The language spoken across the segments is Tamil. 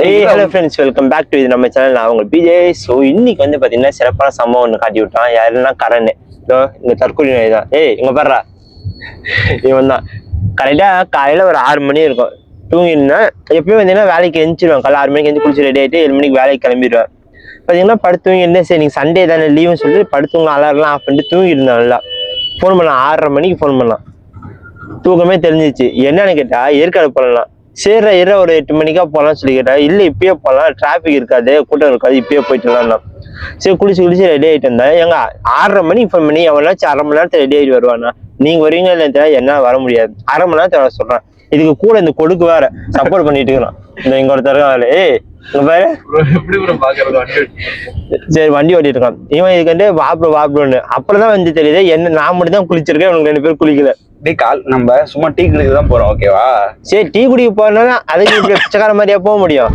Hello friends, welcome back to இது நம்ம சேனல். நான் உங்க பிஜே. ஸோ இன்னைக்கு வந்து பார்த்தீங்கன்னா சிறப்பான சம்பவம் ஒன்று காட்டி விட்டான். யாருன்னா கரண். இந்த தற்கொலை நோய் தான். இங்க பாடுறா, இவன் தான். கரெக்டாக காலையில் ஒரு 6 மணி இருக்கும். தூங்கிருந்தேன். எப்பயும் பார்த்தீங்கன்னா வேலைக்கு எழுந்திருவேன். காலையில் 6 மணிக்கு எழுந்து குளிச்சு ரெடி ஆகிட்டு 7 மணிக்கு வேலைக்கு கிளம்பிடுவேன். பார்த்தீங்கன்னா படுத்து தூங்கிருந்தேன். சரி நீங்கள் சண்டே தானே லீவுன்னு சொல்லிட்டு படுத்துவங்க அலாரெலாம் ஆஃப் பண்ணிட்டு தூங்கிருந்தேன். நல்லா ஃபோன் பண்ணலாம். 6:30 மணிக்கு ஃபோன் பண்ணலாம். தூக்கமே தெரிஞ்சிச்சு. என்னன்னு கேட்டா ஏற்காடு போகலாம். சரி ஒரு 8 மணிக்கா போகலாம்னு சொல்லி கேட்டா, இல்லை இப்பயே போகலாம், டிராஃபிக் இருக்காது, கூட்டம் இருக்காது, இப்பயே போயிட்டுலாம். சரி குளிச்சு ரெடி ஆகிட்டு இருந்தேன். எங்க 6:30 மணிக்கு ஃபோன் பண்ணி எவனாச்சும் 1/2 மணி நேரத்தில் ரெடி ஆகிட்டு வருவானா? நீங்க வரீங்களா இல்லை என்ன வர முடியாது, 1/2 மணி நேரத்தை வர சொல்றேன். இதுக்கு கூட இந்த கொடுக்கு வேற சப்போர்ட் பண்ணிட்டு இருக்கிறான். இந்த இங்க ஒருத்தர் பாரு, சரி வண்டி ஓட்டிட்டு இருக்கான் இவன். இதுக்கு வாப்ரோன்னு அப்புறம் தான் வந்து தெரியுது என்ன, நான் மட்டும் தான் குளிச்சிருக்கேன், இவனுக்கு 2 பேர் குளிக்கல. நம்ம சும்மா டீ குடிக்க தான் போறோம், ஓகேவா? சரி டீ குடிக்க போறதுனால அதுக்கு பிச்சைக்கார மாதிரியா போக முடியும்?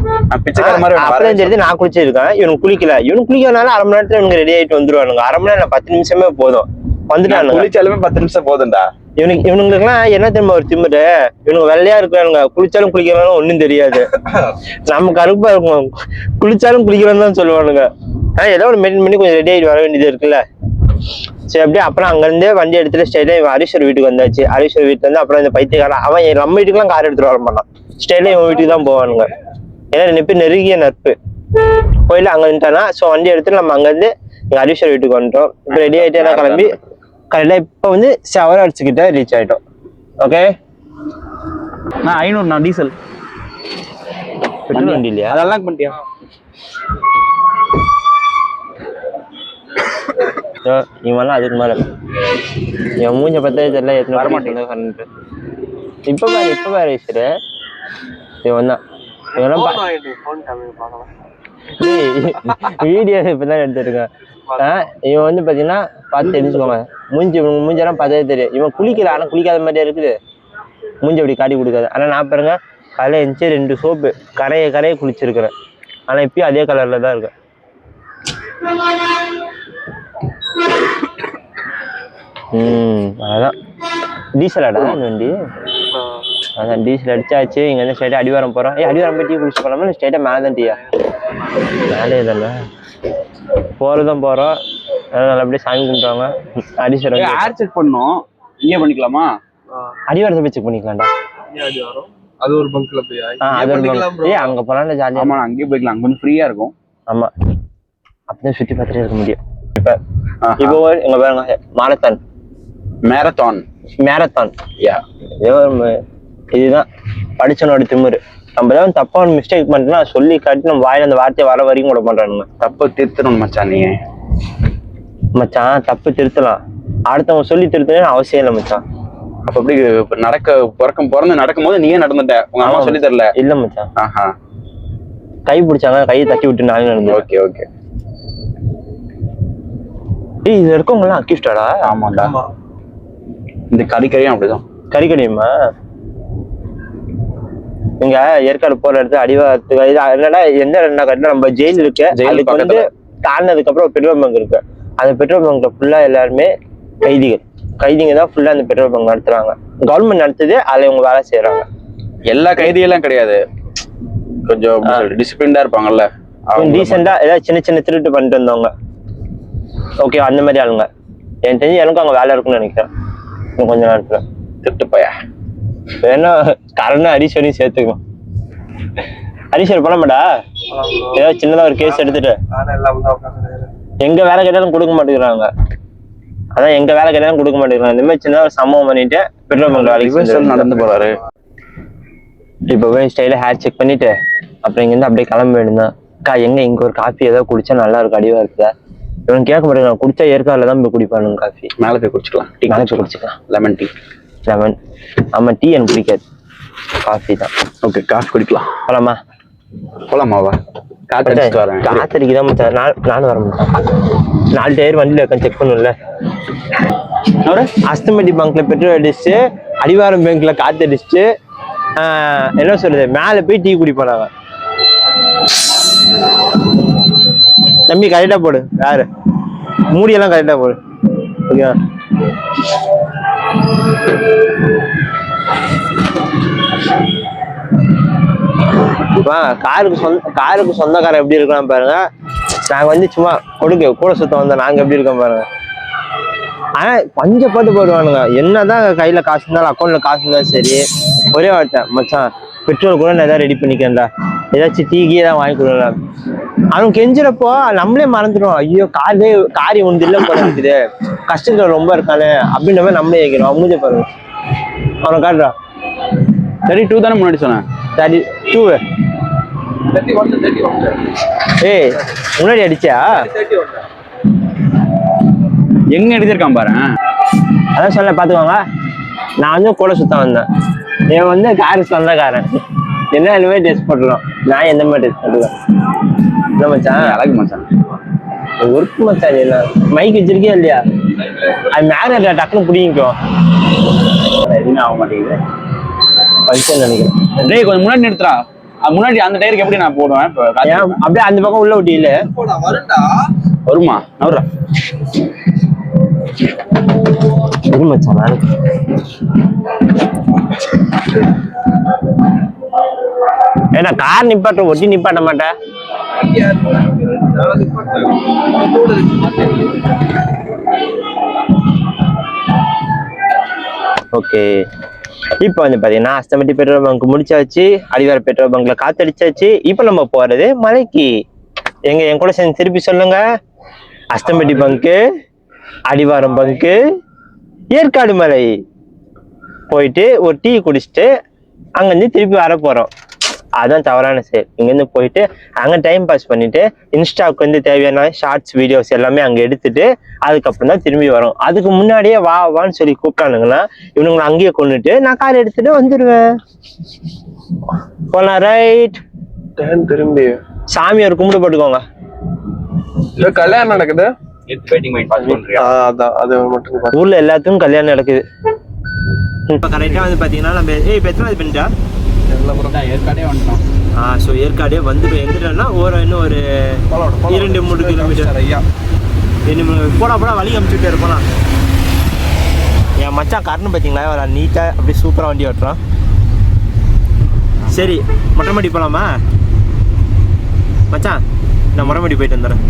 பிச்சைக்கார மாதிரி அப்பதான் தெரியுது நான் குளிச்சிருக்கேன், இவனுக்கு குளிக்கல. இவனுக்கு குளிக்கிறதுனால 1/2 மணி நேரத்துல இவனுக்கு ரெடி ஆயிட்டு வந்துருவானுங்க. 1/2 மணி நேரம் 10 நிமிஷமே போதும் வந்துட்டானுங்க. குளிச்சாலுமே 10 நிமிஷம் போதும்டா. இவனுங்களுக்கு எல்லாம் என்ன தெரியுமா ஒரு திமிரு, இவனுக்கு வெள்ளையா இருக்கானுங்க, குளிச்சாலும் குளிக்கிறாலும் ஒண்ணும் தெரியாது. நம்ம கருப்பா இருக்கும், குளிச்சாலும் குளிக்கிறோம் தான் சொல்லுவானுங்க. ஏதோ ஒரு மெயின்டைன் பண்ணி கொஞ்சம் ரெடி ஆகிட்டு வர வேண்டியது இருக்குல்ல. சரி அப்படியே அப்புறம் அங்கிருந்து வண்டி எடுத்துட்டு ஸ்ட்ரெயிட்டா இவன் ஹரீஸ்வர் வீட்டுக்கு வந்தாச்சு. ஹரீஸ்வர் வீட்டுல இருந்து அப்புறம் இந்த பைத்தியக்காரன் அவன் நம்ம வீட்டுக்குலாம் கார் எடுத்துட்டு வர மாட்டான். ஸ்ட்ரெயிட்டா இவன் வீட்டுக்கு தான் போவானுங்க. ஏன்னா 2 பேர் நெருங்கிய நட்பு. போயில அங்க இருந்துட்டானா. ஸோ வண்டி எடுத்துட்டு நம்ம அங்கிருந்து எங்க ஹரீஸ்வர் வீட்டுக்கு வந்துட்டோம். இப்போ ரெடி ஆகிட்டு எல்லாம் கிளம்பி கரெக்டா இப்போ வந்து ஷவர் அடிச்சுக்கிட்ட ரீச் ஆயிட்டோம். ஓகே, நான் 500 நான் டீசல் வண்டி இல்லையா? அதெல்லாம் பண்ணிட்டியா? இவெல்லாம் அதுக்கு மேல என் மூஞ்ச பார்த்தா தெரியல. எத்தனை வரமாட்டேன் இப்ப பாரு ஈஸ்வரு, இவன் தான். வீடியோ இப்பதான் எடுத்துருக்கேன். இவன் வந்து பாத்தீங்கன்னா பார்த்து தெரிஞ்சுக்கோங்க. மூஞ்செல்லாம் பார்த்தே தெரியும். இவன் குளிக்கல, ஆனா குளிக்காத மாதிரியா இருக்குது. மூஞ்சி அப்படி காட்டி கொடுக்காது. ஆனா நான் பாருங்க காலையில எந்திச்சு 2 சோப்பு கரையை குளிச்சிருக்கிறேன். ஆனா இப்பயும் அதே கலர்ல தான் இருக்கேன். அதான் டீசலாடா இந்த வண்டி. அதான் டீசல் அடிச்சாச்சு. இங்க வந்து ஸ்ட்ரைட்டா அடிவாரம் போறோம். அடிவாரம் போய் டீ குடிச்சு போனோம்னா ஸ்ட்ரைட்டா மேலதான் டீயா? மேலே தானே போறதும் போறோம். நல்லபடியா சாமி கும்பிட்டாங்க. அடிசரம் ஏர் செக் பண்ணோம், இங்கே பண்ணிக்கலாமா? அடிவாரத்தை போய் செக் பண்ணிக்கலாம்டா. அது ஒரு பங்க்ல போய் அது ஒரு பங்க். அங்க போலாம் ஜாலியா. ஆமா அங்கேயே போய்க்கலாம், கொஞ்சம் ஃப்ரீயா இருக்கும். ஆமா, அப்பதான் சுத்தி பார்த்துட்டே இருக்க முடியும். இப்போ எங்க பாருங்க மேரத்தான். இதுதான் படிச்சனோட திமிரு. நம்ம தான் தப்பான மிஸ்டேக் பண்ணிட்டோம்னா சொல்லி காட்டி நம்ம வாயில அந்த வார்த்தையை வர வரைக்கும் கூட பண்றானுங்க. தப்பு திருத்தணும் மச்சான். நீ மச்சான் தப்பு திருத்தலாம், அடுத்தவங்க சொல்லி திருத்தணும்னு அவசியம் இல்லை மச்சான். அப்ப அப்படி பிறந்து நடக்கும் போது நீயே நடந்துட்ட, உங்க அம்மா சொல்லி தரல? இல்ல மச்சான், கை பிடிச்சாங்க, கையை தட்டி விட்டு நானே நடந்தேன். ஓகே. இது இருக்கவங்கலாம் அக்யூஸ்டாடா? ஆமாண்டா. இந்த கறிக்கடையும் அப்படிதான். கறிக்கடையுமா? இங்க ஏற்காடு போற இடத்துல அடிவாரத்துக்கு என்னடா எந்த இடம்னா கரெக்டா நம்ம ஜெயில் இருக்கு, அதுக்கு வந்து தாண்டினதுக்கு அப்புறம் பெட்ரோல் பங்க் இருக்கு. அந்த பெட்ரோல் பங்க்ல ஃபுல்லா எல்லாருமே கைதிங்க தான் ஃபுல்லா அந்த பெட்ரோல் பங்க் நடத்துறாங்க. கவர்மெண்ட் நடத்துது, அதுல இவங்க வேலை செய்யறாங்க. எல்லா கைதியெல்லாம் கிடையாது, கொஞ்சம் டிசிப்ளின்டா இருப்பாங்கல்ல, டீசெண்டா ஏதாவது சின்ன திருட்டு பண்ணிட்டு வந்தவங்க. ஓகே, அந்த மாதிரி ஆளுங்க. எனக்கு தெரிஞ்சு எனக்கும் அங்க வேலை இருக்குன்னு நினைக்கிறேன் இன்னும் கொஞ்ச நேரத்துல. திருட்டு பையா வேணா கரண ஹரீஸ்வரையும் சேர்த்துக்கலாம். ஹரீஸ்வர் பண்ண மாட்டா? ஏதாவது சின்னதா ஒரு கேஸ் எடுத்துட்டு எங்க வேலை கேட்டாலும் கொடுக்க மாட்டேங்கிறாங்க. அதான் எங்க வேலை கேட்டாலும் கொடுக்க மாட்டேங்கிறாங்க. இந்த மாதிரி சின்னதா ஒரு சம்பவம் பண்ணிட்டு பெட்ரோல் பங்க் வேலைக்கு நடந்து போறாரு. இப்ப போய் ஸ்டைல ஹேர் செக் பண்ணிட்டு அப்புறம் இங்க இருந்து அப்படியே கிளம்ப வேண்டியதான். எங்க இங்க ஒரு காஃபி ஏதாவது குடிச்சா நல்லா இருக்கும், அடிவா இருக்குதா? இவன் கேட்க மாட்டேங்கிறான். குடிச்சா ஏற்காடுல தான் போய் குடிப்பானுங்க காஃபி. மேலே போய் குடிச்சுக்கலாம், லெமன் டீ. ஆமா, டீ எனக்கு பிடிக்காது, காஃபி தான். ஓகே, காஃபி குடிக்கலாம். போலாமாவா? காத்தடிக்குதான் மச்சான். நானும் வர மாட்டேன். 4 டயர் வண்டியில இருக்க செக் பண்ணும்ல. அஸ்தமெட்டி பங்க்ல பெட்ரோல் அடிச்சுட்டு அடிவாரம் பேங்க்ல காத்து அடிச்சுட்டு என்ன சொல்றது மேல போய் டீ குடிப்பாங்க. தம்பி கரெக்டா போடு, யாரு மூடியெல்லாம் கரெக்டா போடு. ஓகே, காருக்கு சொந்தக்காரன் எப்படி இருக்கலாம் பாருங்க. நாங்க வந்து சும்மா கூட சுத்தம் வந்தோம், நாங்க எப்படி இருக்கோம் பாருங்க. ஆனா பஞ்சப்பட்டு போடுவானுங்க. என்னதான் கையில காசு இருந்தாலும் அக்கௌண்ட்ல காசு இருந்தாலும் சரி, ஒரே வார்த்தை மச்சான் பெட்ரோல் கூட நான் ஏதாவது ரெடி பண்ணிக்கிறேன்டா, ஏதாச்சும் டீ தான் வாங்கி கொடுக்கலாம். அவன் கெஞ்சுறப்போ நம்மளே மறந்துடும். ஐயோ காரி ஒன்று இல்லை போல இருக்குது, கஷ்டத்துல ரொம்ப இருக்கானே அப்படின்ற மாதிரி நம்மளே கேட்கிறோம். அவங்க பாருங்க அவனை காட்டுறா. 32 தானே முன்னாடி சொன்னேன். 32 ஏய் முன்னாடி அடிச்சா எங்க எடுத்திருக்கான் பாரு. அதான் சொல்ல பாத்துக்கோங்க. நான் வந்து கூட சுத்தம் வந்தேன், இவன் வந்து காரு சொந்தக்காரன். என்ன எல்லாமே டெஸ்ட் பண்ணலாம், நான் எந்த மாதிரி டெஸ்ட் பண்ணுவேன். என்ன மச்சான் அழகு மச்சான், ஒர்க் மச்சான். என்ன மைக் வச்சிருக்கியா இல்லையா? அது மேல டக்குன்னு பிடிக்கும். எதுவுமே ஆக மாட்டேங்குது. பஞ்சர் நினைக்கிறேன். டேய் கொஞ்சம் முன்னாடி நிறுத்துறா. முன்னாடி அந்த டயருக்கு எப்படி நான் போடுவேன்? அப்படியே அந்த பக்கம் உள்ள விட்டியில வருமா? நவரா சரி மச்சான். ஏன்னா கார் நிப்பாட்ட ஒட்டி நிப்பாட்ட மாட்டேன். ஓகே, இப்போ வந்து பாத்தீங்கன்னா அஸ்தம்பட்டி பெட்ரோல் பங்க் முடிச்சாச்சு, அடிவார பெட்ரோல் பங்க்ல காத்தடிச்சாச்சு. இப்போ நம்ம போறது மலைக்கு. என் கூட சேர்ந்து திருப்பி சொல்லுங்க. அஸ்தம்பட்டி பங்கு, அடிவாரம் பங்கு, ஏற்காடு மலை போயிட்டு ஒரு டீ குடிச்சிட்டு அங்கிருந்து திருப்பி வர போறோம். அதுதான் தவறான செயல். இங்கேருந்து போயிட்டு அங்கே டைம் பாஸ் பண்ணிட்டு இன்ஸ்டாவுக்கு வந்து தேவையான ஷார்ட்ஸ் வீடியோஸ் எல்லாமே அங்கே எடுத்துட்டு அதுக்கப்புறம் தான் திரும்பி வரும். அதுக்கு முன்னாடியே வான்னு சொல்லி கூப்பிட்டானுங்கன்னா இவனுங்களை அங்கேயே கொண்டுட்டு நான் கார் எடுத்துட்டு வந்துடுவேன். போலாம். ரைட். திரும்பி சாமி ஒரு கும்பிட்டு போட்டுக்கோங்க. கல்யாணம் நடக்குது. ஊர்ல எல்லாத்துக்கும் கல்யாணம் நடக்குது. இப்போ கரெக்டாக வந்து பார்த்தீங்கன்னா நம்ம இப்போ எத்தனை பண்ணிட்டா ஏற்காடே வந்துட்டோம். ஸோ ஏற்காடே வந்துட்டு எங்கிட்டோம்னா இன்னும் ஒரு 2-3 கிலோமீட்டர் ஐயா போடா வழி அமுச்சுட்டே இருப்போம். என் மச்சான் காரன்னு பார்த்தீங்களா, ஒரு நீட்டாக அப்படியே சூப்பராக வண்டி ஓட்டுறான். சரி மொட்டைமாடி போகலாமா மச்சான்? நான் மொட்டைமாடி போயிட்டு வந்துடுறேன்.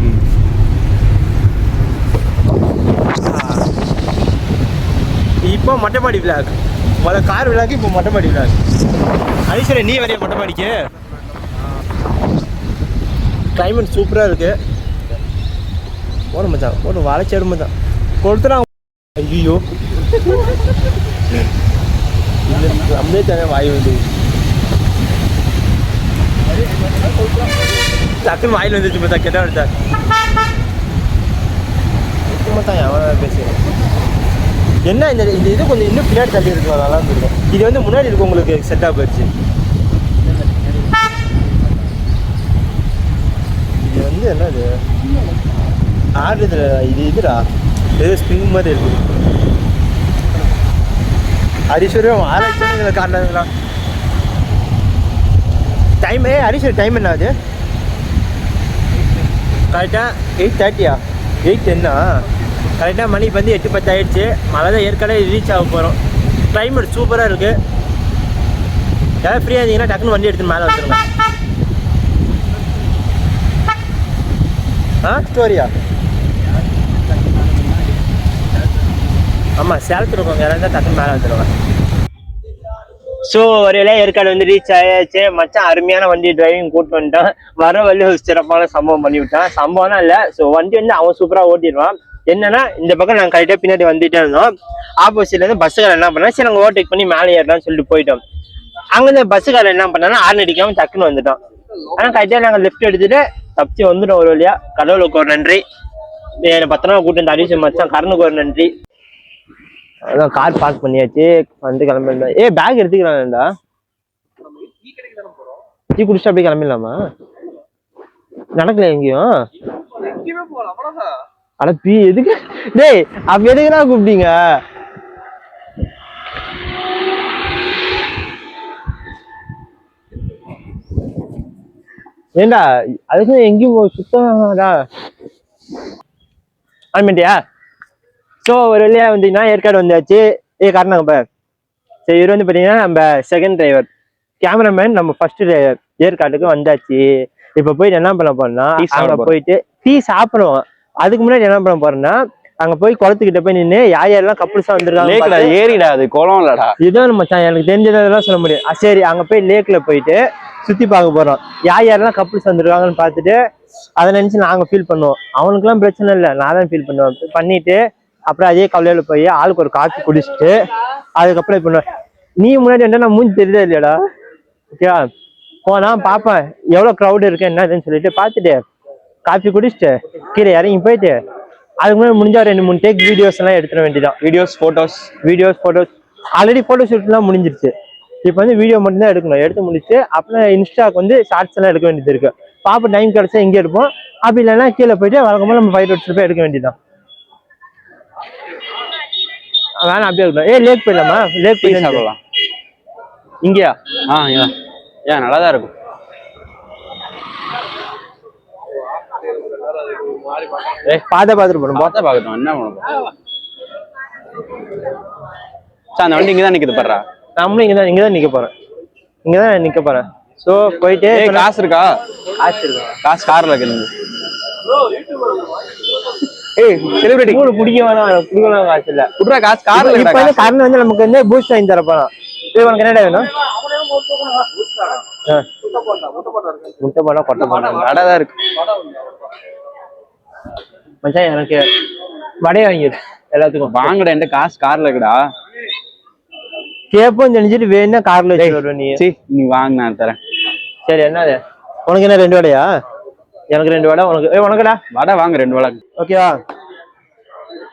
இப்போ மொட்டைமாடி விளாக், முதல்ல கார் விளாக்கு, இப்போ மொட்டைமாடி விளாக். ஐஸ்வர்யா நீ வரைய மொட்டைமாடிக்கு. கிளைமேட் சூப்பராக இருக்கு. போன மச்சான் போன வளைச்சாடு மச்சான் கொடுத்துறான். ஐயோ நம்மளே தானே வாய் வந்து டக்குன்னு வாயில் வந்துச்சு மச்சான். கெட்ட விட்டா மச்சான் எவன் பேசுகிறேன். என்ன இந்த இது கொஞ்சம் இன்னும் பின்னாடி தள்ளி இருக்கும், நல்லா இருக்கும். இது வந்து முன்னாடி இருக்கும், உங்களுக்கு செட்டாக போயிடுச்சு. இது வந்து என்னது ஆடுறதுல இதுடா, ஏதோ ஸ்ப்ரிங் மாதிரி இருக்குது. ஹரிஸ்வரியம் ஆராய்ச்சி காரணங்களா டைம்? ஹரிஸ்வரி டைம் என்ன ஆகுது கரெக்டாக? 8:30. 8:10. கரெக்டாக மணி இப்போ வந்து 8:10 ஆகிடுச்சு. மழை தான் ஏற்கனவே ரீச் ஆக போகிறோம். கிளைமேட் சூப்பராக இருக்குது. ஏதாவது ஃப்ரீயாக இருந்தீங்கன்னா டக்குன்னு வண்டி எடுத்துன்னு மேலே வந்துடுங்க. ஸ்டோரியா? ஆமாம் சேலத்தில் இருக்கவங்க யாராவது தான் டக்குன்னு மேலே வந்துடுவாங்க. ஸோ ஒருவேளை ஏற்காடு வந்து ரீச் ஆயாச்சு. மச்சான் அருமையான வண்டி டிரைவிங் கூட்டு வந்துட்டான். வர வழி ஒரு சிறப்பான சம்பவம் பண்ணி விட்டான். சம்பவம்னா இல்லை, ஸோ வண்டி வந்து அவன் சூப்பராக ஓட்டிடுவான். என்னன்னா இந்த பக்கம் நாங்கள் கரெக்டாக பின்னாடி வந்துட்டே இருந்தோம். ஆப்போசிட்லேருந்து பஸ்ஸுக்காரன் என்ன பண்ணா, சரி நாங்கள் ஓவர்டேக் பண்ணி மேலே ஏறலாம்னு சொல்லிட்டு போயிட்டோம். அங்கேருந்து பஸ்ஸுக்காரன் என்ன பண்ணான்னா ஹார்ன் அடிக்காமல் டக்குன்னு வந்துட்டோம். ஆனால் கரெக்டாக நாங்கள் லெஃப்ட் எடுத்துட்டு தப்பிச்சு வந்துட்டோம் ஒரு வழியா. கடவுளுக்கு ஒரு நன்றி. என்னை பத்திரமா கூட்டு வந்து அடிச்சு மச்சான் கரனுக்கு ஒரு நன்றி. அதான் கார் பார்க் பண்ணியாச்சு, வந்து கிளம்பிடா. பேக் எடுத்துக்கலாம்டா. டீ குடிச்சிட்டு அப்படியே கிளம்பிடலாமா? நடக்கல எங்கேயும். அட எதுக்கு டேய் அப்ப எதுக்குன்னா கூப்பிட்டீங்க? ஏண்டா அதுக்கு எங்கேயும் சுத்தமாடா ஆமாட்டியா? ஸோ ஒரு வழியா வந்தீங்கன்னா ஏற்காடு வந்தாச்சு. காரணம் இப்ப சரி, இவர் வந்து பார்த்தீங்கன்னா நம்ம செகண்ட் டிரைவர், கேமராமேன் நம்ம ஃபர்ஸ்ட் டிரைவர். ஏற்காட்டுக்கு வந்தாச்சு. இப்ப போயிட்டு என்ன பண்ண போறோம்னா டீ சாப்பிட அங்க போறோம். போயிட்டு டீ சாப்பிடுவோம். அதுக்கு முன்னாடி என்ன பண்ண போறோம்னா அங்க போய் குளத்துக்கிட்ட போய் நின்று யாரெல்லாம் கப்புள்ஸா லேக்ல வந்திருக்காங்க ஏறிடா, அது குளம் இல்லடா. இதுதான் மச்சான் எனக்கு தெரிஞ்சதெல்லாம் சொல்ல முடியும். சரி அங்க போய் லேக்ல போயிட்டு சுத்தி பார்க்க போறோம். யாரெல்லாம் கப்புள்ஸ் வந்திருக்காங்கன்னு பார்த்துட்டு அதை நினைச்சு நாங்க ஃபீல் பண்ணுவோம். அவனுக்குலாம் பிரச்சனை இல்லை, நான் தான் ஃபீல் பண்ணுவேன். பண்ணிட்டு அப்புறம் அதே கவலையில போய் ஆளுக்கு ஒரு காஃபி குடிச்சிட்டு அதுக்கப்புறம் இது பண்ணுவேன். நீ முன்னாடி என்ன நான் மூஞ்சி தெரியுதா இல்லையாடா? ஓகேவா? போனா பார்ப்பேன் எவ்வளவு க்ரௌட் இருக்கு என்னதுன்னு சொல்லிட்டு பார்த்துட்டு காஃபி குடிச்சிட்டு கீழே இறங்கி போயிட்டு அதுக்கு முன்னாடி முடிஞ்சா 2-3 டேக் வீடியோஸ் எல்லாம் எடுத்துட வேண்டியதான். Videos photos already photo shoot எல்லாம் முடிஞ்சிருச்சு. இப்போ வந்து வீடியோ மட்டும் தான் எடுக்கணும். எடுத்து முடிச்சு அப்புறம் இன்ஸ்டாக்கு வந்து ஷார்ட்ஸ் எல்லாம் எடுக்க வேண்டியது இருக்கு. பாப்பா டைம் கிடைச்சா இங்கே எடுப்போம், அப்படி இல்லைன்னா கீழே போயிட்டு வழக்கமாக நம்ம 5 ரோட்ஸ்ல போய் எடுக்க வேண்டியதான். வேணா அப்படியே இருக்கணும். லேக் போயிடலாமா? லேக் டீ போய் சாப்பிடலாம். இங்கேயா? ஏன் நல்லாதான் இருக்கும். பார்த்துட்டு போகணும். பார்க்கட்டும், என்ன பண்ண அந்த வண்டி இங்கதான் நிக்குது பாரு. நம்மளும் இங்கதான் நிக்க போறேன். இங்கதான் நிக்க போறேன். சோ போயிட்டு காசு இருக்கா? காசு கார்ல இருக்கு. செலிபிரிட்டி கூட பிடிக்க வேணாம் காசு இல்ல. குடுற காசு கார்ல இப்ப வந்து கரண்ட் வந்து நமக்கு வந்து பூஸ்ட் வாங்கி தர போறோம். உனக்கு என்னடா வேணும்? முட்டை போனா கொட்டை போனா வடைதான் இருக்கு மச்சான். எனக்கு வடையை வாங்கிடு எல்லாத்துக்கும். வாங்கடா, என்கிட்ட காசு கார்ல இருக்குடா. கேப்போம் தெரிஞ்சுட்டு வேணா கார்ல வச்சு வருவேன். நீ வாங்க, நான் தரேன். சரி என்னது உனக்கு என்ன 2 வடையா? எனக்கு 2 வடை. உனக்குடா வடை வாங்க, 2 வடை. ஓகேவா?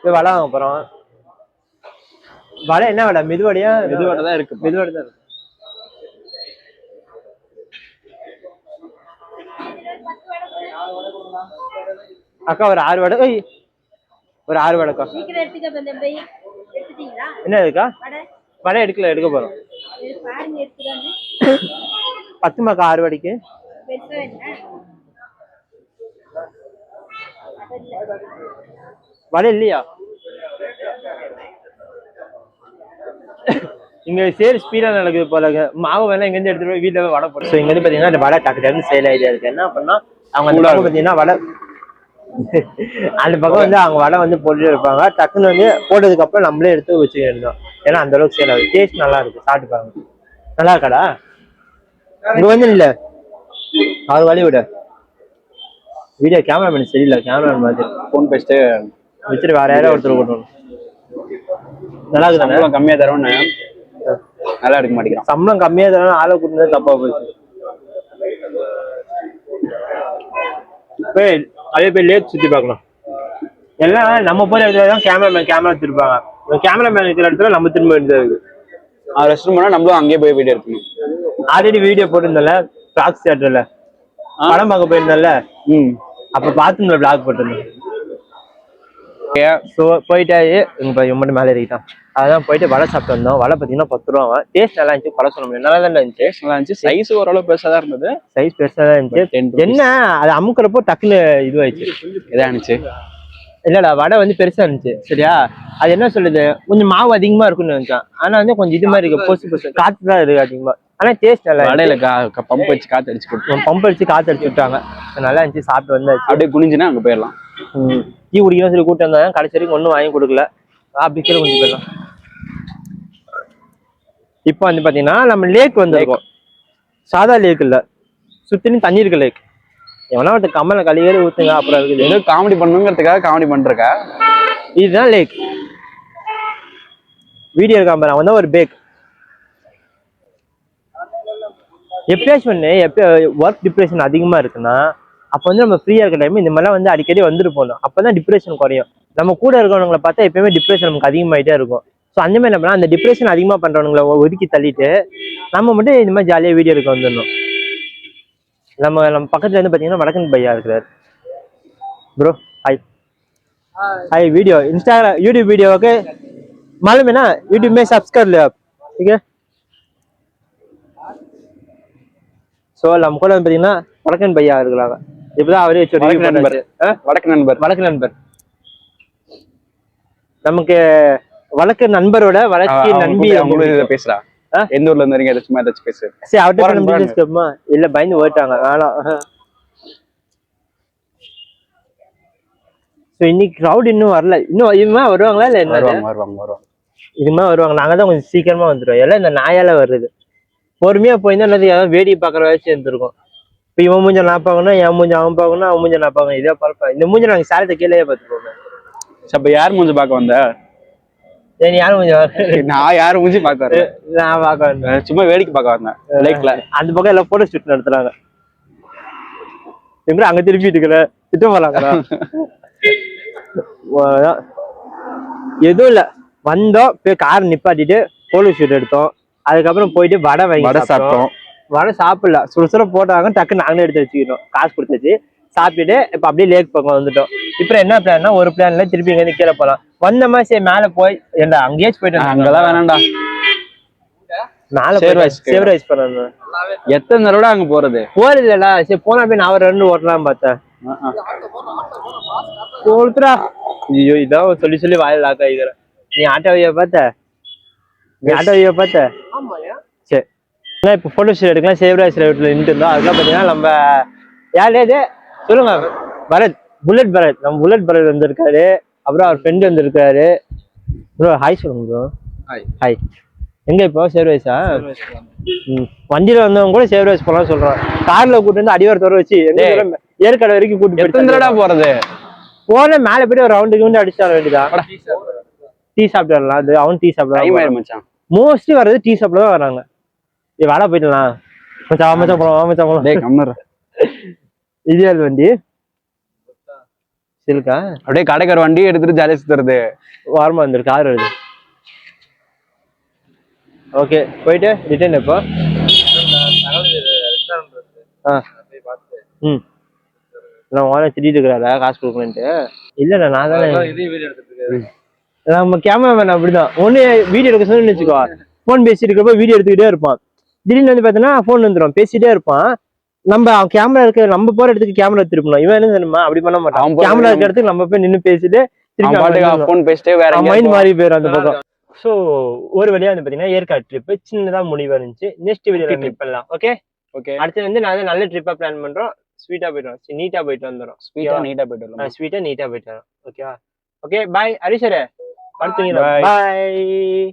போய் வடை வாங்க போறோம். வடை என்ன வடை? மெதுவடையா? மெதுவடை தான் இருக்கு. மெதுவடை தான் இருக்கு. அக்கா ஒரு 6 வடை. ஒரு 6 வடைக்கா. என்ன இருக்கா? வடை எடுக்க போறோம். 10 மக்கா 6 வடைக்கு. வடை இல்லையா? இங்க சேல் ஸ்பீடா நடக்குது போல. மாவு வேணா இங்க இருந்து எடுத்துட்டு போய் வீட்டுல வடை போட்டு. இங்க வந்து பாத்தீங்கன்னா இந்த வடை டக்கு சேல் ஐடியா இருக்கு. என்ன பண்ணா அவங்க அந்த பக்கம் பாத்தீங்கன்னா வடை அந்த பக்கம் வந்து அவங்க வடை வந்து போட்டுட்டு இருப்பாங்க. டக்குன்னு வந்து போட்டதுக்கு அப்புறம் நம்மளே எடுத்து வச்சுக்கிட்டோம். ஏன்னா அந்த அளவுக்கு சேல் ஆகுது. டேஸ்ட் நல்லா இருக்கு. சாப்பிட்டு பாருங்க. நல்லா இருக்காடா? இங்க வந்து இல்ல அவர் வழி விட வீடியோ கேமராமேன் சரியில்லை. கேமராமேன் மாதிரி போன் பேசிட்டு வச்சுட்டு வேற யாராவது ஒருத்தர் கொண்டு நல்லா இருக்குதானே? கம்மியா தரோன்னு நல்லா எடுக்க மாட்டேங்கிறான். சம்பளம் கம்மியா தரணும் ஆளை கூட்டினது தப்பா போயிடுச்சு. அதே போய் லேக் சுத்தி பார்க்கலாம். எல்லாம் நம்ம போய் இடத்துலதான் கேமரா திருப்பாங்க. கேமராமேன் இருக்கிற இடத்துல நம்ம திரும்ப வேண்டியதா இருக்கு. ரெஸ்ட் ரூம் போனா நம்மளும் அங்கேயே போய் வீடியோ எடுக்கணும். ஆல்ரெடி வீடியோ போட்டிருந்தல பிளாக்ஸ் தியேட்டர்ல படம் பார்க்க போயிருந்தல. அப்ப பாத்துருந்த பிளாக் போட்டிருந்தேன். போயிட்டாரு மட்டும் மேலே ஏறிட்டான். அதான் போயிட்டு வடை சாப்பிட்டு வந்தோம். வடை பார்த்தீங்கன்னா 10 ரூபா. டேஸ்ட் நல்லா இருந்துச்சு. படம் சொல்ல முடியும். நல்லா தான் இருந்துச்சு. நல்லா இருந்துச்சு. சைஸ் ஓரளவு பெருசா தான் இருந்தது. சைஸ் பெருசா தான் இருந்துச்சு. என்ன அது அமுக்கிறப்போ டக்குன்னு இதுவாயிடுச்சு. எதா இருந்துச்சு? இல்லடா வடை வந்து பெருசா இருந்துச்சு. சரியா? அது என்ன சொல்லுது, கொஞ்சம் மாவு அதிகமா இருக்குன்னு நினைச்சான். ஆனா வந்து கொஞ்சம் இது மாதிரி இருக்கு. பொசு காத்து தான் இருக்கு அதிகமா. ஆனா டேஸ்ட் நல்லா வடையில பம்ப் வச்சு காத்து அடிச்சு கொடுத்தோம். பம்ப் அடிச்சு காத்து அடிச்சு விட்டாங்க. நல்லா இருந்துச்சு. சாப்பிட்டு வந்தாச்சு. அப்படியே குனிஞ்சுன்னா அங்க போயிடலாம். டீ குடிக்கணும் சொல்லி கூப்பிட்டு வந்தாங்க. கடைசி வரைக்கும் ஒன்றும் வாங்கி கொடுக்கல. அப்படி கீழே கொஞ்சம் போயிடலாம். இப்போ வந்து பாத்தீங்கன்னா நம்ம லேக் வந்திருக்கோம். சாதா லேக் இல்ல, சுத்திலும் தண்ணி இருக்க லேக். எவனா ஒரு கம்மல கழிவேறி ஊத்துங்க. அப்புறம் இருக்குது ஏதோ காமெடி பண்ணுங்கிறதுக்காக காமெடி பண்றக்கா. இதுதான் லேக். வீடியோ இருக்காம அவன் தான் ஒரு பேக். எப்பயாச்சும் ஒண்ணு ஒர்க் டிப்ரெஷன் அதிகமா இருக்குன்னா அப்ப வந்து நம்ம ஃப்ரீயா இருக்க டைம் இந்த மாதிரிலாம் வந்து அடிக்கடி வந்துட்டு போகணும். அப்பதான் டிப்ரெஷன் குறையும். நம்ம கூட இருக்கிறவங்களை பார்த்தா எப்பயுமே டிப்ரெஷன் நமக்கு அதிகமாயிட்டே இருக்கும். ஸோ அந்த மாதிரி என்ன அந்த டிப்ரெஷன் அதிகமா பண்றவங்களை ஒதுக்கி தள்ளிட்டு நம்ம மட்டும் இந்த மாதிரி ஜாலியா வீடியோ எடுக்க வந்துடணும். நம்ம பக்கத்துல இருந்து பாத்தீங்கன்னா வடக்கன் பையா இருக்கிறார். Bro hi. Hi video Instagram YouTube video okay मालूम है ना यूट्यूब में सब्सक्राइब ले आप ठीक है सो हमको பாத்தீங்கன்னா வடக்கன் பையா இருக்காங்க இப்பதான் அவரே ரிவ்யூ பண்ணாரு வடக்கு நண்பர் நமக்கு வடக்கு நண்பரோட வடக்கு நண்பி அவங்க பேசுறா எந்த ஊர்ல இருந்து வரீங்க சும்மா ஏதாச்சும் பேசு. சரி அவர்கிட்ட போறாங்க, நம்ம டீடைல்ஸ் கேட்போமா? இல்ல பயந்து ஓட்டாங்க வேணாம். ஸோ இன்னைக்கு க்ரௌட் இன்னும் வரல. இன்னும் இதுமா வருவாங்களா இல்ல என்ன? வருவாங்க. இதுமா வருவாங்க. நாங்க தான் கொஞ்சம் சீக்கிரமா வந்துடுவோம். எல்லாம் இந்த நாயால வருது. பொறுமையா போயிருந்தா எல்லாத்தையும் ஏதாவது வேடிக்கை பாக்குற வயசு இருந்திருக்கும். இப்ப இவன் மூஞ்ச நான் பார்க்கணும், என் மூஞ்ச அவன் பார்க்கணும், அவன் மூஞ்ச நான் பார்க்கணும். இதே பழப்பா. இந்த மூஞ்ச நாங்க சேலத்தை கீழே பார்த்துப்போம். அப்ப யார் மூஞ்சி பார்க்க வந்த? சரி யாரும் மூஞ்ச நான் யாரு மூஞ்சி பார்க்க வரல. நான் பார்க்க வந்தேன். சும்மா வேடிக்கை பார்க்க வந்தேன் லைக்ல. அந்த பக்கம் எல்லாம் போட்டோ ஷூட் நடத்துறாங்க. எங்க அங்க திருப்பிட்டு இருக்கிற திட்ட போறாங்களா? எதுவும் இல்ல, வந்தோம் போய் கார் நிப்பாட்டிட்டு போட்டோ ஷூட் எடுத்தோம். அதுக்கப்புறம் போயிட்டு வடை வாங்கி சாப்பிட்டோம். வடை சாப்பிடல, சுட போட்டாங்க, டக்கு நாங்களே எடுத்து வச்சுக்கிட்டோம். காசு கொடுத்துச்சு, சாப்பிட்டுட்டு இப்ப அப்படியே லேக் பக்கம் வந்துட்டோம். இப்ப என்ன பிளான்னா, ஒரு பிளான்ல திருப்பி இங்க கீழே போலாம். வந்த மாதிரி சரி மேல போய் ஏண்டா அங்கேயே போயிட்டு அங்கெல்லாம் வேணாம்டா, மேல சேவரைஸ் பண்ணணும். எத்தனை தடவை அங்க போறது இல்லடா. சரி போனா போய் நான் ஒரு 2 ஓட்டலாம் பார்த்தேன். கொடுத்துடா. ஐயோ இதான் சொல்லி வாயில் லாக் ஆகிக்கிறேன். நீ ஆட்டோவைய பார்த்த? நீ ஆட்டோவைய பார்த்த? சரி இப்ப போட்டோ ஷூட் எடுக்கலாம். சேவராஜ் ரோட்ல நின்று இருந்தோம். அதெல்லாம் பாத்தீங்கன்னா நம்ம யாரு சொல்லுங்க, பரத், புல்லட் பரத். நம்ம புல்லட் பரத் வந்திருக்காரு. அப்புறம் அவர் ஃப்ரெண்ட் வந்திருக்காரு. ப்ரோ ஹாய் சொல்லுங்க ப்ரோ. ஹாய். எங்க இப்போ சேவராஜா? வண்டியில வந்தவங்க கூட சேவராஜ் போலாம் சொல்றான். கார்ல கூட்டு வந்து அடிவாரத்தோட வச்சு ஏற்காடு வரைக்கும் கூட்டு போறது. போன மேல போயிட்டு ஒரு ரவுண்டுக்கு வந்து அடிச்சு வர வேண்டியதா? டீ சாப்பிட்டு வரலாம். அது அவன் டீ சாப்பிடலாம். மோஸ்ட்லி வர்றது டீ சாப்பிட தான் வராங்க. வேலை போயிடலாம். இது வண்டி சில்கா அப்படியே கடைக்கார வண்டி எடுத்துட்டு ஜாலியா சுத்துறது. வாரமா வந்துரு கார் வருது. ஓகே போயிட்டு ரிட்டர்ன் எப்போ? நான் வாங்க திட்டிட்டு இருக்கிறாரா காசு கொடுக்கணுன்ட்டு? இல்ல நான் தானே நம்ம கேமராமேன் அப்படிதான். ஒண்ணு வீடியோ எடுக்க சொன்னு வச்சுக்கோ, போன் பேசிட்டு இருக்கப்போ வீடியோ எடுத்துக்கிட்டே இருப்பான். திடீர்னு வந்து பாத்தீங்கன்னா போன் வந்துடும், பேசிட்டே இருப்பான். நம்ம கேமரா இருக்க நம்ம போற இடத்துக்கு கேமரா திருப்பணும். இவன் என்ன தெரியுமா, அப்படி பண்ண மாட்டான். கேமரா இருக்க இடத்துக்கு நம்ம போய் நின்று பேசிட்டு மைண்ட் மாறி போயிடும் அந்த பக்கம். சோ ஒரு வழியா வந்து பாத்தீங்கன்னா ஏற்காடு ட்ரிப் சின்னதா முடிவா இருந்துச்சு. நெக்ஸ்ட் வீடியோல ட்ரிப் பண்ணலாம். Okay okay. அடுத்து வந்து நான் நல்ல ட்ரிப்பா பிளான் பண்றோம். ஸ்வீட்டா போயிட்டு வரோம், நீட்டா போயிட்டு வந்துடும். ஸ்வீட்டா நீட்டா போயிட்டு வரோம். ஓகேவா? ஓகே பாய் ஹரிஷரே. அடுத்து பாய்.